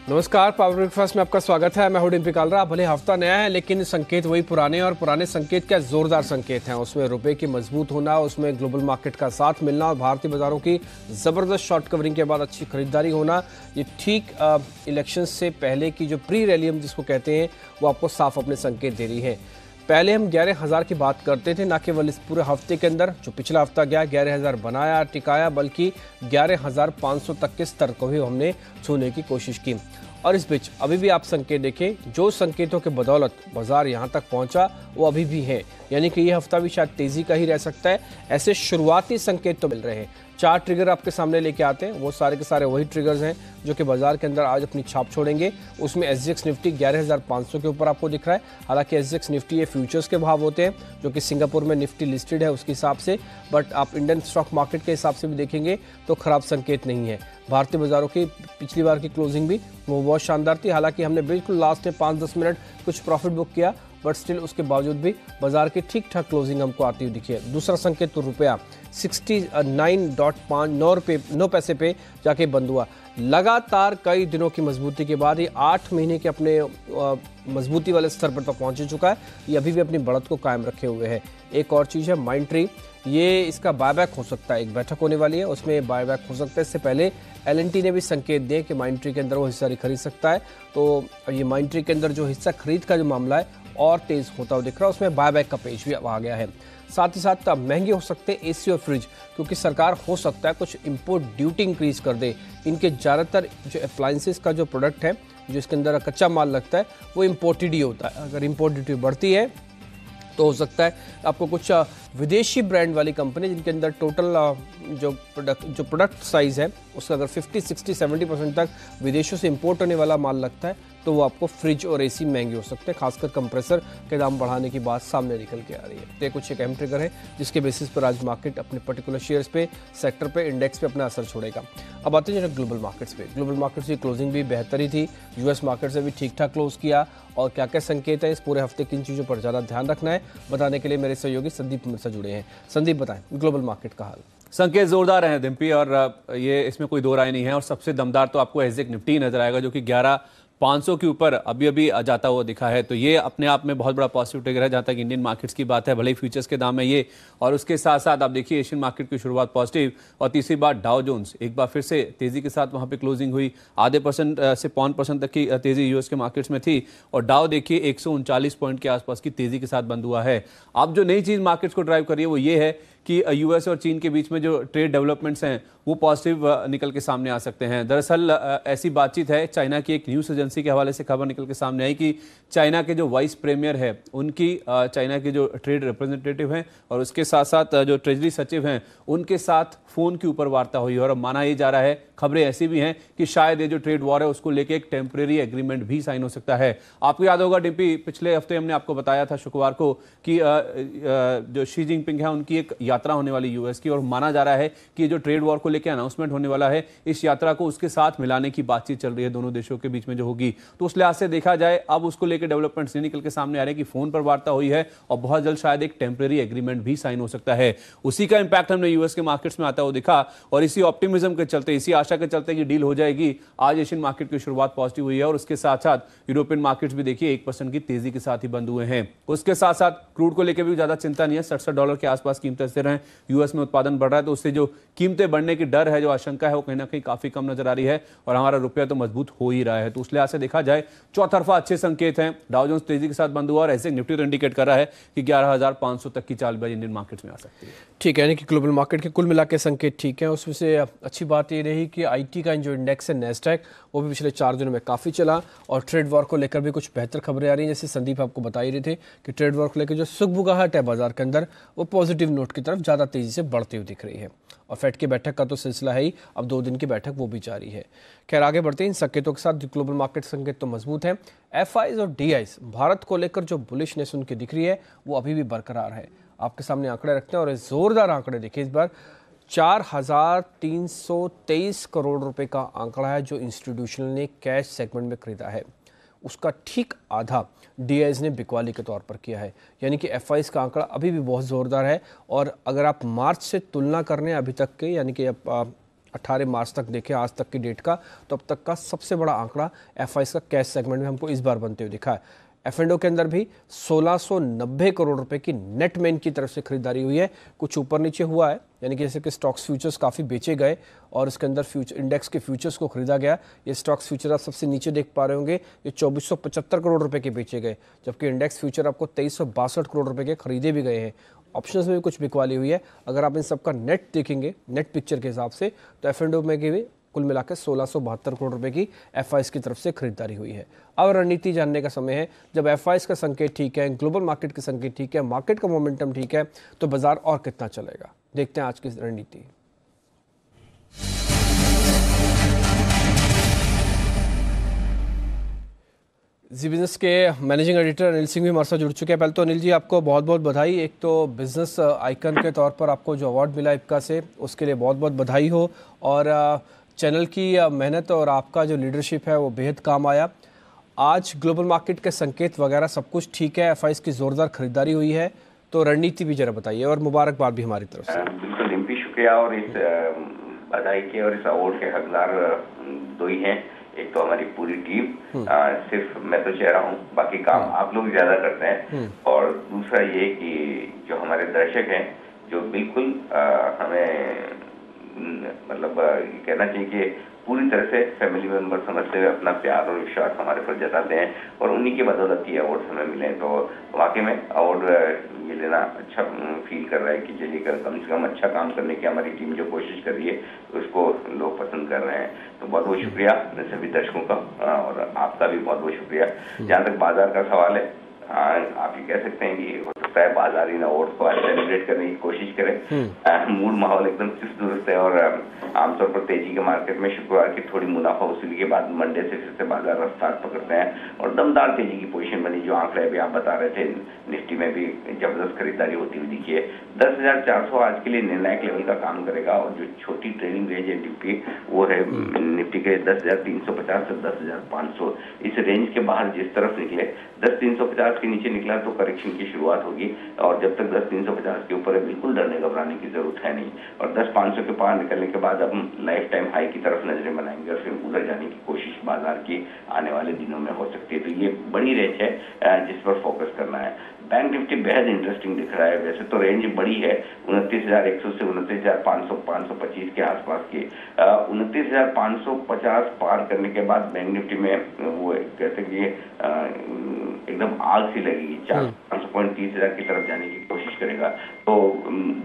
नमस्कार, power breakfast में आपका स्वागत है। मैं हूं डिम्पी कालरा। भले हफ्ता नया है लेकिन संकेत वही पुराने, और पुराने संकेत क्या जोरदार संकेत हैं। उसमें रुपए की मजबूत होना, उसमें ग्लोबल मार्केट का साथ मिलना और भारतीय बाजारों की जबरदस्त शॉर्ट कवरिंग के बाद अच्छी खरीदारी होना, ये ठीक इलेक्शन से पहले की जो प्री रैली हम जिसको कहते हैं वो आपको साफ अपने संकेत दे रही है। पहले हम 11,000 की बात करते थे, ना केवल इस पूरे हफ्ते के अंदर जो पिछला हफ्ता गया 11,000 बनाया टिकाया, बल्कि 11,500 तक के स्तर को भी हमने छूने की कोशिश की। और इस बीच अभी भी आप संकेत देखें, जो संकेतों के बदौलत बाजार यहां तक पहुंचा वो अभी भी है, यानी कि ये हफ्ता भी शायद तेजी का ही रह सकता है। ऐसे शुरुआती संकेत तो मिल रहे हैं। 4 ट्रिगर आपके सामने लेके आते हैं, वो सारे के सारे वही ट्रिगर्स हैं जो कि बाजार के अंदर आज अपनी छाप छोड़ेंगे। उसमें SGX निफ्टी 11,500 के ऊपर आपको दिख रहा है। हालांकि SGX निफ्टी ये फ्यूचर्स के भाव होते हैं जो कि सिंगापुर में निफ्टी लिस्टेड है उसके हिसाब से, बट आप इंडियन स्टॉक मार्केट के हिसाब से भी देखेंगे तो खराब संकेत नहीं है। भारतीय बाजारों की पिछली बार की क्लोजिंग भी वो बहुत शानदार थी। हालांकि हमने बिल्कुल लास्ट में 5-10 मिनट कुछ प्रॉफिट बुक किया, बट स्टिल उसके बावजूद भी बाजार की ठीक ठाक क्लोजिंग हमको आती हुई दिखी है। दूसरा संकेत तो रुपया 69.9 पैसे पे जाके बंद हुआ। लगातार कई दिनों की मजबूती के बाद ये 8 महीने के अपने मजबूती वाले स्तर पर तो पहुंच चुका है। ये अभी भी अपनी बढ़त को कायम रखे हुए है। एक और चीज़ है माइंडट्री, ये इसका बायबैक हो सकता है। एक बैठक होने वाली है, उसमें बायबैक हो सकता है। इससे पहले L&T ने भी संकेत दिए कि माइंडट्री के अंदर वो हिस्सा खरीद सकता है। तो ये माइंडट्री के अंदर जो हिस्सा खरीद का जो मामला है और तेज होता हुआ दिख रहा है, उसमें बायबैक का पेज भी अब आ गया है। साथ ही साथ महंगे हो सकते हैं AC और फ्रिज, क्योंकि सरकार हो सकता है कुछ इंपोर्ट ड्यूटी इंक्रीज कर दे। इनके ज़्यादातर जो अप्लायंसेस का जो प्रोडक्ट है, जो इसके अंदर कच्चा माल लगता है, वो इम्पोर्टेड ही होता है। अगर इम्पोर्ट ड्यूटी बढ़ती है तो हो सकता है आपको कुछ विदेशी ब्रांड वाली कंपनी जिनके अंदर टोटल जो प्रोडक्ट साइज़ है उसका अगर 50, 60, 70% तक विदेशों से इंपोर्ट होने वाला माल लगता है तो वो आपको फ्रिज और AC महंगे हो सकते हैं। खासकर कंप्रेसर के दाम बढ़ाने की बात सामने निकल के आ रही है। तो ये कुछ एक अहम ट्रिगर है जिसके बेसिस पर आज मार्केट अपने पर्टिकुलर शेयर्स पे, सेक्टर पे, इंडेक्स पे अपना असर छोड़ेगा। अब आते हैं ग्लोबल मार्केट्स पे। ग्लोबल मार्केट्स की क्लोजिंग भी बेहतर ही थी। US मार्केट से भी ठीक ठाक क्लोज किया। और क्या क्या संकेत है इस पूरे हफ्ते, किन चीज़ों पर ज़्यादा ध्यान रखना है, बताने के लिए मेरे सहयोगी संदीप मिर्जा जुड़े हैं। संदीप, बताएं ग्लोबल मार्केट का हाल। संकेत जोरदार हैं डिम्पी, और ये इसमें कोई दो राय नहीं है। और सबसे दमदार तो आपको SGX निफ्टी नजर आएगा जो कि 11,500 के ऊपर अभी अभी जाता हुआ दिखा है। तो ये अपने आप में बहुत बड़ा पॉजिटिव ट्रिगर है जहां तक इंडियन मार्केट्स की बात है। भले ही फ्यूचर्स के दाम है ये, और उसके साथ साथ आप देखिए एशियन मार्केट की शुरुआत पॉजिटिव, और तीसरी बात डाउ जोन्स एक बार फिर से तेजी के साथ वहां पे क्लोजिंग हुई। आधे % से 5% तक की तेजी US के मार्केट्स में थी, और डाउ देखिए 139 पॉइंट के आसपास की तेजी के साथ बंद हुआ है। अब जो नई चीज मार्केट्स को ड्राइव कर रही है वो ये है कि US और चीन के बीच में जो ट्रेड डेवलपमेंट्स हैं वो पॉजिटिव निकल के सामने आ सकते हैं। दरअसल ऐसी बातचीत है, चाइना की एक न्यूज़ एजेंसी के हवाले से खबर निकल के सामने आई कि चाइना के जो वाइस प्रीमियर है उनकी चाइना के जो ट्रेड रिप्रेजेंटेटिव हैं और उसके साथ साथ जो ट्रेजरी सचिव हैं उनके साथ फ़ोन के ऊपर वार्ता हुई। और माना ये जा रहा है, खबरें ऐसी भी हैं कि शायद ये जो ट्रेड वॉर है उसको लेके एक टेम्परेरी एग्रीमेंट भी साइन हो सकता है। आपको याद होगा डिम्पी, पिछले हफ्ते हमने आपको बताया था शुक्रवार को कि जो शी जिनपिंग है उनकी एक यात्रा होने वाली US की, और माना जा रहा है कि ये जो ट्रेड वॉर को लेकर अनाउंसमेंट होने वाला है, इस यात्रा को उसके साथ मिलाने की बातचीत चल रही है दोनों देशों के बीच में जो होगी। तो उस लिहाज से देखा जाए अब उसको लेकर डेवलपमेंट्स नहीं निकल के सामने आ रहे हैं कि फोन पर वार्ता हुई है और बहुत जल्द शायद एक टेम्परेरी एग्रीमेंट भी साइन हो सकता है। उसी का इंपैक्ट हमने US के मार्केट्स में आता हुआ दिखा, और इसी ऑप्टिमिज्म के चलते, इसी आशा के चलते कि डील हो जाएगी, आज एशियन मार्केट की शुरुआत पॉजिटिव हुई है। और उसके साथ साथ यूरोपियन मार्केट्स भी देखिए 1% की तेजी के साथ ही बंद हुए हैं। उसके साथ साथ क्रूड को लेकर भी ज्यादा चिंता नहीं है, $67 के आसपास कीमतें स्थिर हैं। US में उत्पादन बढ़ रहा है तो उससे जो कीमतें बढ़ने की डर है, जो आशंका है, वो कहीं ना कहीं काफी कम नजर आ रही है, और हमारा रुपया तो मजबूत हो ही रहा है। तो उस लिहाज से देखा जाए चौतरफा अच्छे संकेत हैं। डाउ जोन्स तेजी के साथ बंद हुआ, और ऐसे निफ्टी तो इंडिकेट कर रहा है कि 11,500 तक की चालबाजी इंडियन मार्केट्स में आ सकती है। ठीक है, यानी कि ग्लोबल मार्केट के कुल मिला के संकेत ठीक है। उसमें से अच्छी बात ये रही कि IT का जो इंडेक्स है नैस्डैक, वो भी पिछले 4 दिनों में काफ़ी चला, और ट्रेड वॉर को लेकर भी कुछ बेहतर खबरें आ रही हैं। जैसे संदीप आपको बता ही रहे थे कि ट्रेड वॉर को लेकर जो सुगबुगाहट है बाजार के अंदर, वो पॉजिटिव नोट की तरफ ज़्यादा तेज़ी से बढ़ती हुई दिख रही है। और फेड की बैठक का तो सिलसिला है ही, अब 2 दिन की बैठक वो भी जारी है। खैर, आगे बढ़ते हैं इन संकेतों के साथ। ग्लोबल मार्केट संकेत तो मजबूत हैं। FIs और DIs भारत को लेकर जो बुलिशनेस उनकी दिख रही है वो अभी भी बरकरार है। आपके सामने आंकड़े रखते हैं, और जोरदार आंकड़े देखिए। इस बार 4,323 करोड़ रुपए का आंकड़ा है जो इंस्टीट्यूशनल ने कैश सेगमेंट में खरीदा है। उसका ठीक आधा DIs ने बिकवाली के तौर पर किया है, यानी कि FIs का आंकड़ा अभी भी बहुत ज़ोरदार है। और अगर आप मार्च से तुलना करने अभी तक के, यानी कि 18 मार्च तक देखें आज तक की डेट का, तो अब तक का सबसे बड़ा आंकड़ा एफआईज का कैश सेगमेंट में हमको इस बार बनते हुए दिखा है। F&O के अंदर भी 1690 करोड़ रुपए की नेट में इनकी तरफ से खरीदारी हुई है। कुछ ऊपर नीचे हुआ है, यानी कि जैसे कि स्टॉक्स फ्यूचर्स काफ़ी बेचे गए और इसके अंदर फ्यूचर इंडेक्स के फ्यूचर्स को खरीदा गया। ये स्टॉक्स फ्यूचर आप सबसे नीचे देख पा रहे होंगे, ये 2475 करोड़ रुपए के बेचे गए, जबकि इंडेक्स फ्यूचर आपको 2362 करोड़ रुपए के खरीदे भी गए हैं। ऑप्शंस में भी कुछ बिकवाली हुई है। अगर आप इन सबका नेट देखेंगे, नेट पिक्चर के हिसाब से, तो F&O में भी कुल मिलाकर 1672 करोड़ रुपए की एफआईज की तरफ से खरीदारी हुई है। अब रणनीति जानने का समय है। जब एफआईज का संकेत ठीक है, ग्लोबल मार्केट के संकेत ठीक है, मार्केट का मोमेंटम ठीक है, तो बाजार और कितना चलेगा, देखते हैं आज की रणनीति। जी बिजनेस के मैनेजिंग एडिटर अनिल सिंह भी हमारे साथ जुड़ चुके हैं। पहले तो अनिल जी आपको बहुत बहुत बधाई। एक तो बिजनेस आइकन के तौर पर आपको जो अवार्ड मिला इप्का से, उसके लिए बहुत बहुत बधाई हो। और चैनल की मेहनत और आपका जो लीडरशिप है वो बेहद काम आया। आज ग्लोबल मार्केट के संकेत वगैरह सब कुछ ठीक है, एफआईज की जोरदार खरीदारी हुई है, तो रणनीति भी जरा बताइए और मुबारकबाद भी हमारी तरफ से। बिल्कुल डिम्पी, शुक्रिया। और इस बधाई के और इस अवार्ड के हकदार दो ही हैं। एक तो हमारी पूरी टीम, सिर्फ मैं तो चेहरा हूँ, बाकी काम आप लोग ज्यादा करते हैं। और दूसरा ये कि जो हमारे दर्शक हैं, जो बिल्कुल हमें मतलब कहना चाहिए कि पूरी तरह से फैमिली मेंबर समझते हुए अपना प्यार और विश्वास हमारे पर जताते हैं, और उन्हीं की बदौलत ये अवार्ड हमें मिले। तो वाकई में अवार्ड ये लेना अच्छा फील कर रहा है कि चलिए कम से कम अच्छा काम करने की हमारी टीम जो कोशिश कर रही है उसको लोग पसंद कर रहे हैं। तो बहुत बहुत शुक्रिया सभी दर्शकों का, और आपका भी बहुत बहुत शुक्रिया। जहाँ तक बाजार का सवाल है, आप ये कह सकते हैं कि हो सकता है बाजार इन अवार्ड को आज सेलिब्रेट करने की कोशिश करें। मूड माहौल एकदम चुस्त दुरुस्त है, और आमतौर पर तेजी के मार्केट में शुक्रवार की थोड़ी मुनाफा वसूली के बाद मंडे से फिर से बाजार रफ्तार पकड़ते हैं और दमदार तेजी की पोजीशन बनी। जो आंकड़े अभी आप बता रहे थे, निफ्टी में भी जबरदस्त खरीदारी होती हुई दिखी है। 10,400 आज के लिए निर्णायक लेवल का काम करेगा, और जो छोटी ट्रेडिंग रेंज है निफ्टी, वो है निफ्टी के 10,350 से 10,500। इस रेंज के बाहर जिस तरफ निकले, 10,350 के नीचे निकला तो करेक्शन की शुरुआत होगी, और जब तक 10,350 के ऊपर है बिल्कुल डरने घबराने की जरूरत है नहीं। और 10,500 के पार निकलने के बाद अब हम लाइफ टाइम हाई की तरफ नजरें बनाएंगे, और फिर उधर जाने की कोशिश बाजार की आने वाले दिनों में हो सकती है। तो ये बड़ी रेंज है जिस पर फोकस करना है। बैंक निफ्टी बेहद इंटरेस्टिंग दिख रहा है। वैसे तो रेंज बड़ी है 29,100 से 29,500 525 के आसपास की। 29,550 पार करने के बाद बैंक निफ्टी में वो कहते हैं कि एकदम आग सी लगेगी, 530,000 की तरफ जाने की कोशिश करेगा। तो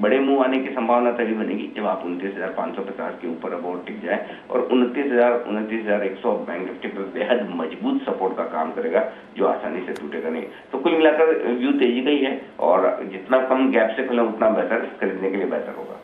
बड़े मुंह आने की संभावना तभी बनेगी जब आप 29,550 के ऊपर अब और टिक जाए, और 29,100 बैंक निफ्टी पर बेहद मजबूत सपोर्ट का काम करेगा, जो आसानी से टूटेगा नहीं। तो कुल मिलाकर व्यू तेजी का ही है, और जितना कम गैप से खुले उतना बेहतर, खरीदने के लिए बेहतर होगा।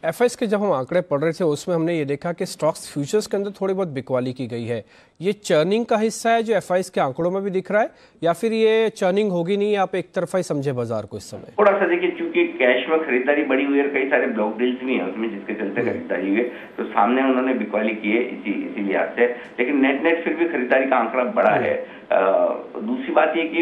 एफआईज के जब हम आंकड़े पढ़ रहे थे उसमें हमने ये देखा कि स्टॉक्स फ्यूचर्स के अंदर थोड़ी बहुत बिकवाली की गई है। ये चर्निंग का हिस्सा है जो एफआईज के आंकड़ों में भी दिख रहा है, या फिर ये चर्निंग होगी नहीं, आप एक तरफा ही समझे बाजार को इस समय? थोड़ा सा देखिए, चूंकि कैश में खरीदारी बड़ी हुई है, कई सारे ब्लॉक डील्स भी हैं उसमें जिसके चलते खरीदारी हुई है, तो सामने उन्होंने बिकवाली की है इसी लिहाज से। लेकिन नेट फिर भी खरीदारी का आंकड़ा बड़ा है। दूसरी बात ये कि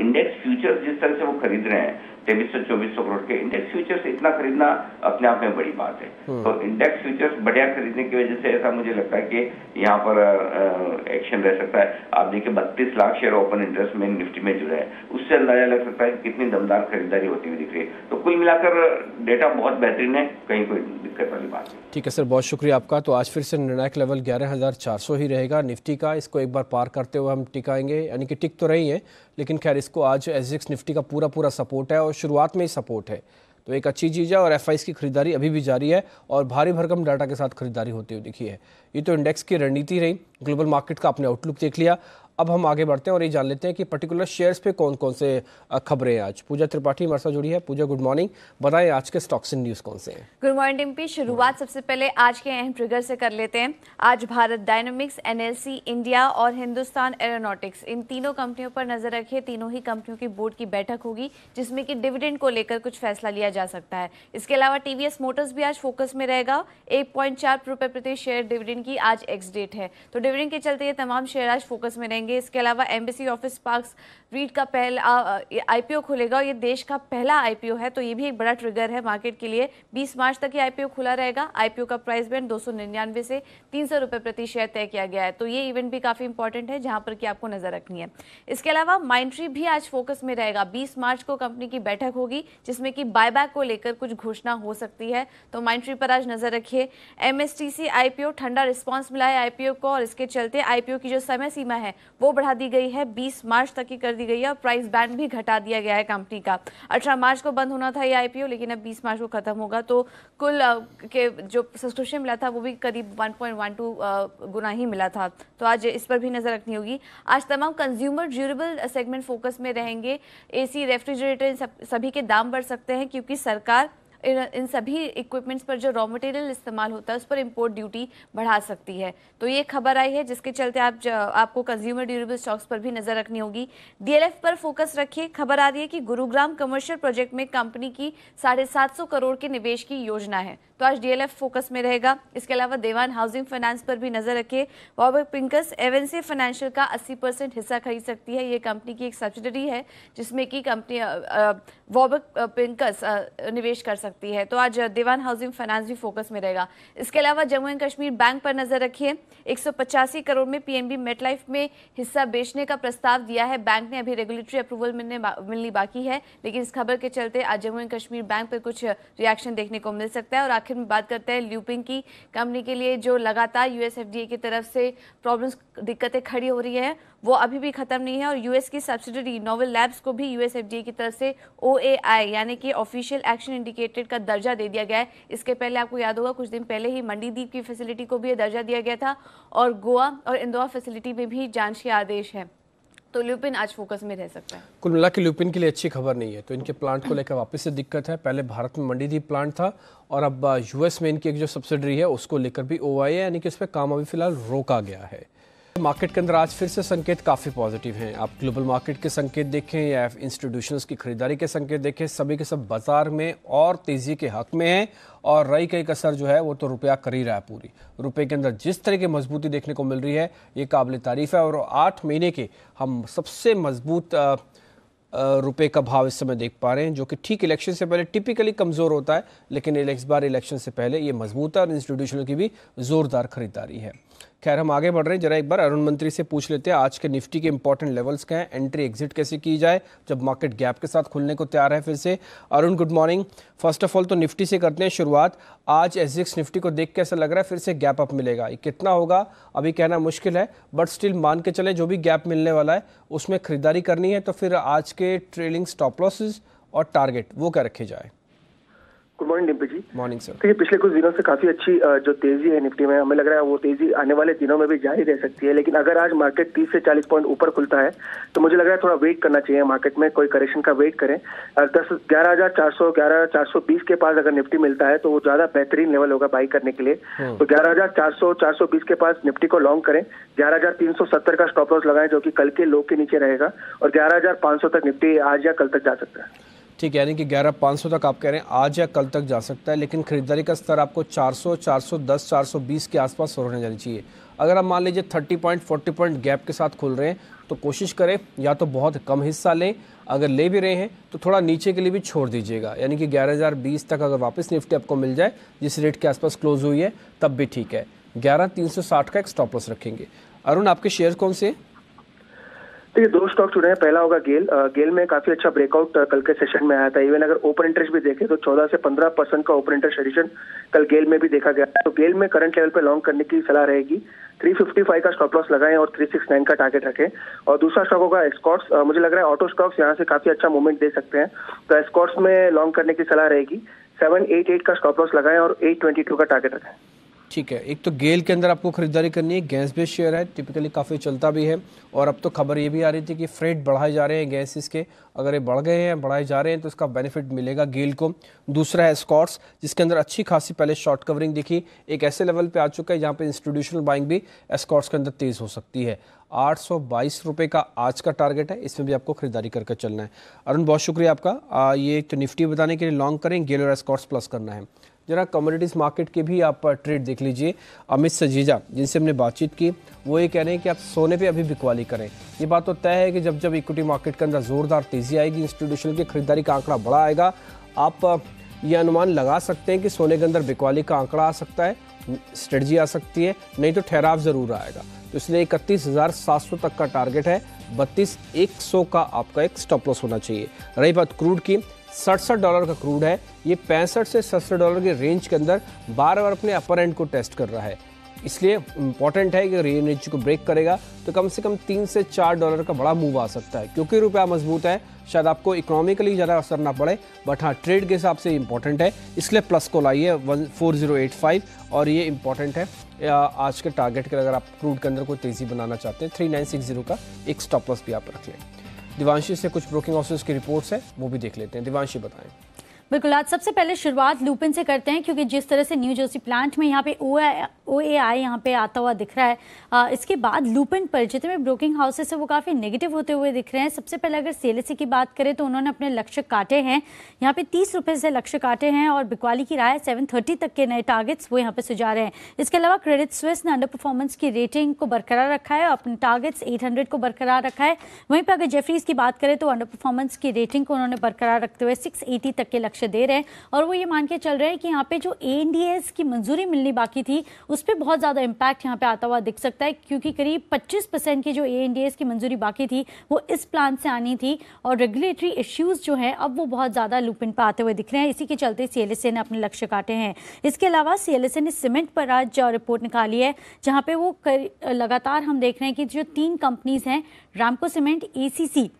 इंडेक्स फ्यूचर्स जिस तरह से वो खरीद रहे हैं 2300-2400 करोड़ के इंडेक्स फ्यूचर्स, इतना खरीदना अपने आप में बड़ी बात है। तो इंडेक्स फ्यूचर्स बढ़िया खरीदने की वजह से ऐसा मुझे लगता है कि यहाँ पर एक्शन रह सकता है। आप देखिए 32 लाख शेयर ओपन इंटरेस्ट में निफ्टी में जुड़े हैं, उससे अंदाजा लग सकता है कि कितनी दमदार खरीदारी होती हुई दिख रही है। तो कुल मिलाकर डेटा बहुत बेहतरीन है, कहीं कोई दिक्कत वाली बात नहीं। ठीक है सर, बहुत शुक्रिया आपका। तो आज फिर से निर्णायक लेवल 11,400 ही रहेगा निफ्टी का। इसको एक बार पार करते हुए हम टिकाएंगे, यानी कि टिक तो रही है, लेकिन खैर इसको आज एसजीएक्स निफ्टी का पूरा सपोर्ट है, और शुरुआत में ही सपोर्ट है, तो एक अच्छी चीज़ है। और एफआईज की खरीदारी अभी भी जारी है, और भारी भरकम डाटा के साथ खरीदारी होती हुई दिखी है। ये तो इंडेक्स की रणनीति रही। ग्लोबल मार्केट का आपने आउटलुक देख लिया। अब हम आगे बढ़ते हैं और ये जान लेते हैं कि पर्टिकुलर शेयर्स पे कौन कौन से खबरें हैं आज। पूजा त्रिपाठी हमारे साथ जुड़ी है। पूजा, गुड मॉर्निंग, बताएं आज के स्टॉक्स एंड न्यूज़ कौन से हैं? Good morning Dimpy. शुरुआत सबसे पहले आज के अहम ट्रिगर से कर लेते हैं। आज भारत डायनामिक्स, एनएलसी इंडिया और हिंदुस्तान एरोनॉटिक्स, इन तीनों कंपनियों पर नजर रखिए। तीनों ही कंपनियों की बोर्ड की बैठक होगी जिसमें कि डिविडेंड को लेकर कुछ फैसला लिया जा सकता है। इसके अलावा टीवीएस मोटर्स भी आज फोकस में रहेगा। 1.4 रुपए प्रति शेयर डिविडेंड की आज एक्स डेट है, तो डिविडेंड के चलते ये तमाम शेयर आज फोकस में रहेंगे। रहेंगे। इसके अलावा एम्बेसी ऑफिस पार्क्स रीट का पहला आईपीओ खुलेगा और ये देश का पहला आईपीओ है, तो ये भी एक बड़ा ट्रिगर है मार्केट के लिए। 20 मार्च तक ये आईपीओ खुला रहेगा। आईपीओ का प्राइस बैंड 299 से 300 रुपए प्रति शेयर तय किया गया है, तो ये इवेंट भी काफी इंपॉर्टेंट है जहां पर कि आपको नजर रखनी है। इसके अलावा माइंडट्री भी आज फोकस में रहेगा। 20 मार्च को कंपनी की बैठक होगी जिसमें कि बायबैक को लेकर कुछ घोषणा हो सकती है, तो माइंडट्री पर आज नजर रखिए। एमएसटीसी आईपीओ, ठंडा रिस्पांस मिला है आईपीओ को और इसके चलते आईपीओ की जो समय सीमा है वो बढ़ा दी गई है, 20 मार्च तक की कर दी गई है और प्राइस बैंड भी घटा दिया गया है कंपनी का। 18 मार्च को बंद होना था ये आईपीओ, लेकिन अब 20 मार्च को खत्म होगा, तो कुल के जो सब्सक्रिप्शन मिला था वो भी करीब 1.12 गुना ही मिला था, तो आज इस पर भी नजर रखनी होगी। आज तमाम कंज्यूमर ड्यूरेबल सेगमेंट फोकस में रहेंगे। एसी, रेफ्रिजरेटर सभी के दाम बढ़ सकते हैं क्योंकि सरकार इन सभी इक्विपमेंट्स पर जो रॉ मटेरियल इस्तेमाल होता है उस पर इंपोर्ट ड्यूटी बढ़ा सकती है, तो ये खबर आई है जिसके चलते आपको कंज्यूमर ड्यूरेबल स्टॉक्स पर भी नजर रखनी होगी। डीएलएफ पर फोकस रखिए। खबर आ रही है कि गुरुग्राम कमर्शियल प्रोजेक्ट में कंपनी की 750 करोड़ के निवेश की योजना है, तो आज डीएलएफ फोकस में रहेगा। इसके अलावा देवान हाउसिंग फाइनेंस पर भी नजर रखिए। वॉर्बक पिंकस एवेंसी फाइनेंशियल का 80% हिस्सा खरीद सकती है। ये कंपनी की एक सब्सिडरी है जिसमें कि कंपनी वॉर्बक पिंकस निवेश कर सकती है, तो आज देवान हाउसिंग फाइनेंस भी फोकस में रहेगा। इसके अलावा जम्मू एंड कश्मीर बैंक पर नजर रखिए। 185 करोड़ में पीएनबी मेटलाइफ में हिस्सा बेचने का प्रस्ताव दिया है बैंक ने, अभी रेगुलेटरी अप्रूवल मिलनी बाकी है, लेकिन इस खबर के चलते आज जम्मू एंड कश्मीर बैंक पर कुछ रिएक्शन देखने को मिल सकता है। और आखिर में बात करते हैं ल्यूपिंग की। कंपनी के लिए जो लगातार यूएसएफडीए की तरफ से प्रॉब्लम्स, दिक्कतें खड़ी हो रही है वो अभी भी खत्म नहीं है और यूएस की सब्सिडरी नोवेल लैब्स को भी यूएसएफडीए की तरफ से ओएआई यानी कि ऑफिशियल एक्शन इंडिकेटेड का दर्जा दे दिया गया है। इसके पहले आपको याद होगा कुछ दिन पहले ही मंडीदीप की फैसिलिटी को भी यह दर्जा दिया गया था और गोवा और इंदौर फैसिलिटी में भी जांच के आदेश है, तो ल्यूपिन आज फोकस में रह सकता है। कुल मिला के ल्यूपिन के लिए अच्छी खबर नहीं है, तो इनके प्लांट को लेकर वापस से दिक्कत है। पहले भारत में मंडीदीप प्लांट था और अब यूएस में इनकी एक जो सब्सिडरी है उसको लेकर भी ओआई है, यानी कि उस पर काम अभी फिलहाल रोका गया है। मार्केट के अंदर आज फिर से संकेत काफ़ी पॉजिटिव हैं। आप ग्लोबल मार्केट के संकेत देखें या इंस्टीट्यूशंस की खरीदारी के संकेत देखें, सभी के सब बाजार में और तेज़ी के हक में हैं और रही कई कसर जो है वो तो रुपया कर ही रहा है। पूरी रुपए के अंदर जिस तरह की मजबूती देखने को मिल रही है ये काबिल तारीफ़ है और 8 महीने के हम सबसे मजबूत रुपए का भाव इस समय देख पा रहे हैं, जो कि ठीक इलेक्शन से पहले टिपिकली कमज़ोर होता है, लेकिन इस बार इलेक्शन से पहले ये मजबूत है और इंस्टीट्यूशनल की भी ज़ोरदार खरीदारी है। खैर हम आगे बढ़ रहे हैं, जरा एक बार अरुण मंत्री से पूछ लेते हैं आज के निफ्टी के इंपॉर्टेंट लेवल्स क्या हैं, एंट्री एग्जिट कैसे की जाए जब मार्केट गैप के साथ खुलने को तैयार है फिर से। Arun good morning. First of all तो निफ्टी से करते हैं शुरुआत। आज एसजीएक्स निफ्टी को देख के ऐसा लग रहा है फिर से गैप अप मिलेगा, ये कितना होगा अभी कहना मुश्किल है, बट स्टिल मान के चले जो भी गैप मिलने वाला है उसमें खरीदारी करनी है, तो फिर आज के ट्रेलिंग स्टॉप लॉसेस और टारगेट वो क्या रखे जाए। Good morning Dimple ji. Morning sir. देखिए पिछले कुछ दिनों से काफी अच्छी जो तेजी है निफ्टी में, हमें लग रहा है वो तेजी आने वाले दिनों में भी जारी रह सकती है, लेकिन अगर आज मार्केट 30 से 40 पॉइंट ऊपर खुलता है तो मुझे लग रहा है थोड़ा वेट करना चाहिए, मार्केट में कोई करेक्शन का वेट करें। 11,400 11,420 के पास अगर निफ्टी मिलता है तो वो ज्यादा बेहतरीन लेवल होगा बाई करने के लिए, तो 11,400 420 के पास निफ्टी को लॉन्ग करें। 11,370 का स्टॉप लॉस लगाएं जो कि कल के लो के नीचे रहेगा और 11,500 तक निफ्टी आज या कल तक जा सकता है। ठीक है, यानी कि 11,500 तक आप कह रहे हैं आज या कल तक जा सकता है, लेकिन खरीदारी का स्तर आपको 400, 410, 420 के आसपास होने जानी चाहिए। अगर आप मान लीजिए 30 पॉइंट 40 पॉइंट गैप के साथ खुल रहे हैं तो कोशिश करें या तो बहुत कम हिस्सा लें, अगर ले भी रहे हैं तो थोड़ा नीचे के लिए भी छोड़ दीजिएगा, यानी कि 11,020 तक अगर वापस निफ्टी आपको मिल जाए जिस रेट के आसपास क्लोज हुई है तब भी ठीक है। 11,360 का एक स्टॉप लॉस रखेंगे। अरुण आपके शेयर कौन से? देखिए दो स्टॉक चुने हैं, पहला होगा गेल। गेल में काफी अच्छा ब्रेकआउट कल के सेशन में आया था, इवन अगर ओपन इंटरेस्ट भी देखें तो 14 से 15% का ओपन इंटरेस्ट एडिशन कल गेल में भी देखा गया, तो गेल में करंट लेवल पे लॉन्ग करने की सलाह रहेगी। 355 का स्टॉप लॉस लगाएं और 369 का टारगेट रखें। और दूसरा स्टॉक होगा एस्कॉर्ट्स। मुझे लग रहा है ऑटो स्टॉक्स यहाँ से काफी अच्छा मूवमेंट दे सकते हैं, तो एस्कॉर्ट्स में लॉन्ग करने की सलाह रहेगी। 788 का स्टॉप लॉस लगाएं और 822 का टारगेट रखें। ठीक है, एक तो गेल के अंदर आपको खरीदारी करनी है, गैस बेस्ड शेयर है, टिपिकली काफ़ी चलता भी है, और अब तो खबर ये भी आ रही थी कि फ्रेट बढ़ाए जा रहे हैं गैसेस के, अगर ये बढ़ गए हैं बढ़ाए जा रहे हैं तो इसका बेनिफिट मिलेगा गेल को। दूसरा है स्कॉट्स जिसके अंदर अच्छी खासी पहले शॉर्ट कवरिंग दिखी, एक ऐसे लेवल पे आ चुका है जहाँ पे इंस्टीट्यूशनल बाइंग भी स्कॉट्स के अंदर तेज़ हो सकती है। 822 रुपये का आज का टारगेट है, इसमें भी आपको खरीदारी करके चलना है। अरुण बहुत शुक्रिया आपका। ये तो निफ्टी बताने के लिए लॉन्ग करें, गेल और स्कॉट्स प्लस करना है। जरा कमोडिटीज़ मार्केट के भी आप ट्रेड देख लीजिए। अमित सजीजा जिनसे हमने बातचीत की वो ये कह रहे हैं कि आप सोने पे अभी बिकवाली करें। ये बात तो तय है कि जब जब इक्विटी मार्केट के अंदर जोरदार तेजी आएगी, इंस्टीट्यूशनल की खरीदारी का आंकड़ा बड़ा आएगा, आप ये अनुमान लगा सकते हैं कि सोने के अंदर बिकवाली का आंकड़ा आ सकता है, स्ट्रेटजी आ सकती है, नहीं तो ठहराव जरूर आएगा। तो इसलिए 31,700 तक का टारगेट है, 32,100 का आपका एक स्टॉप लॉस होना चाहिए। रही बात क्रूड की, $67 का क्रूड है, ये $65 से $67 के रेंज के अंदर बार बार अपने अपर एंड को टेस्ट कर रहा है। इसलिए इम्पॉर्टेंट है कि अगर ये रेंज को ब्रेक करेगा तो कम से कम $3 से $4 का बड़ा मूव आ सकता है। क्योंकि रुपया मजबूत है, शायद आपको इकोनॉमिकली ज़्यादा असर ना पड़े, बट हाँ ट्रेड के हिसाब से इम्पॉर्टेंट है, इसलिए प्लस कॉल आई है 4085 और ये इम्पॉर्टेंट है आज के टारगेट के। अगर आप क्रूड के अंदर कोई तेज़ी बनाना चाहते हैं 3960 का एक स्टॉप लॉस भी आप रख लें। दिवांशी से कुछ ब्रोकिंग हाउसेस की रिपोर्ट्स है वो भी देख लेते हैं। दिवांशी बताएं। बिल्कुल, आज सबसे पहले शुरुआत लुपिन से करते हैं क्योंकि जिस तरह से न्यू जर्सी प्लांट में यहाँ पे OAI यहाँ पे आता हुआ दिख रहा है, इसके बाद लुपिन पर जितने ब्रोकिंग हाउसेस है वो काफ़ी नेगेटिव होते हुए दिख रहे हैं। सबसे पहले अगर CLSA की बात करें तो उन्होंने अपने लक्ष्य काटे हैं, यहाँ पे 30 रुपये से लक्ष्य काटे हैं और बिकवाली की राय 730 तक के नए टारगेट्स वो यहाँ पे सुझा रहे हैं। इसके अलावा क्रेडिट स्विस ने अंडर परफॉर्मेंस की रेटिंग को बरकरार रखा है, अपने टारगेट्स 800 को बरकरार रखा है। वहीं पर अगर जेफरीज की बात करें तो अंडर परफॉर्मेंस की रेटिंग को उन्होंने बरकरार रखते हुए 680 तक के लक्ष्य दे रहे हैं और वो ये मान के चल रहे हैं कि यहाँ पे जो ANDAs की मंजूरी मिलनी बाकी थी उस पर बहुत ज़्यादा इम्पैक्ट यहाँ पे आता हुआ दिख सकता है, क्योंकि करीब 25% की जो ANDAs की मंजूरी बाकी थी वो इस प्लान से आनी थी और रेगुलेटरी इश्यूज जो है अब वो बहुत ज़्यादा लुपिन पर आते हुए दिख रहे हैं। इसी के चलते CLSA ने अपने लक्ष्य काटे हैं। इसके अलावा CLSA ने सीमेंट पर आज रिपोर्ट निकाली है, जहाँ पे वो लगातार हम देख रहे हैं कि जो 3 कंपनीज हैं, रामको सीमेंट, ACC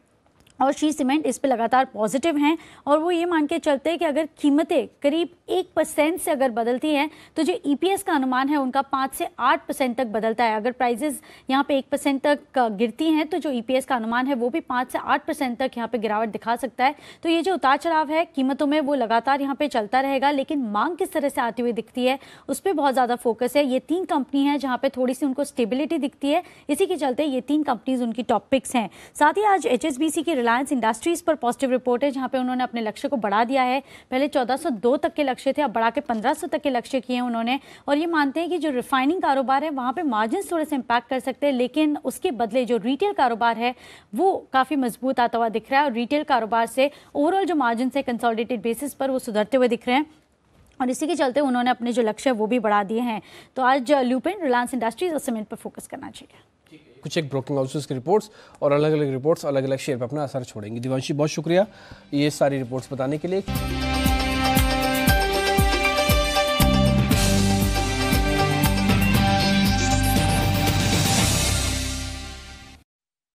और श्री सीमेंट, इस पे लगातार पॉजिटिव हैं और वो ये मान के चलते हैं कि अगर कीमतें करीब 1% से अगर बदलती हैं तो जो EPS का अनुमान है उनका 5 से 8% तक बदलता है। अगर प्राइजेस यहाँ पे 1% तक गिरती हैं तो जो EPS का अनुमान है वो भी 5 से 8% तक यहाँ पे गिरावट दिखा सकता है। तो ये जो उतार चढ़ाव है कीमतों में वो लगातार यहाँ पे चलता रहेगा, लेकिन मांग किस तरह से आती हुई दिखती है उस पर बहुत ज़्यादा फोकस है। ये 3 कंपनी है जहाँ पे थोड़ी सी उनको स्टेबिलिटी दिखती है, इसी के चलते ये 3 कंपनीज उनकी टॉप पिक्स हैं। साथ ही आज HSBC की रिलायंस इंडस्ट्रीज पर पॉजिटिव रिपोर्ट है, जहां पे उन्होंने अपने लक्ष्य को बढ़ा दिया है। पहले 1402 तक के लक्ष्य थे, अब बढ़ा के 1500 तक के लक्ष्य किए हैं उन्होंने और ये मानते हैं कि जो रिफाइनिंग कारोबार है वहां पे मार्जिन थोड़े से इम्पैक्ट कर सकते हैं, लेकिन उसके बदले जो रिटेल कारोबार है वो काफ़ी मजबूत आता हुआ दिख रहा है और रिटेल कारोबार से ओवरऑल जो मार्जिन है कंसोलिडेटेड बेसिस पर वो सुधरते हुए दिख रहे हैं और इसी के चलते उन्होंने अपने जो लक्ष्य है वो भी बढ़ा दिए हैं। तो आज लुपिन, रिलायंस इंडस्ट्रीज और सीमेंट पर फोकस करना चाहिए। कुछ एक ब्रोकिंग हाउसेस की रिपोर्ट्स और अलग अलग रिपोर्ट्स अलग अलग शेयर पर अपना असर छोड़ेंगी। दिवांशी बहुत शुक्रिया ये सारी रिपोर्ट्स बताने के लिए।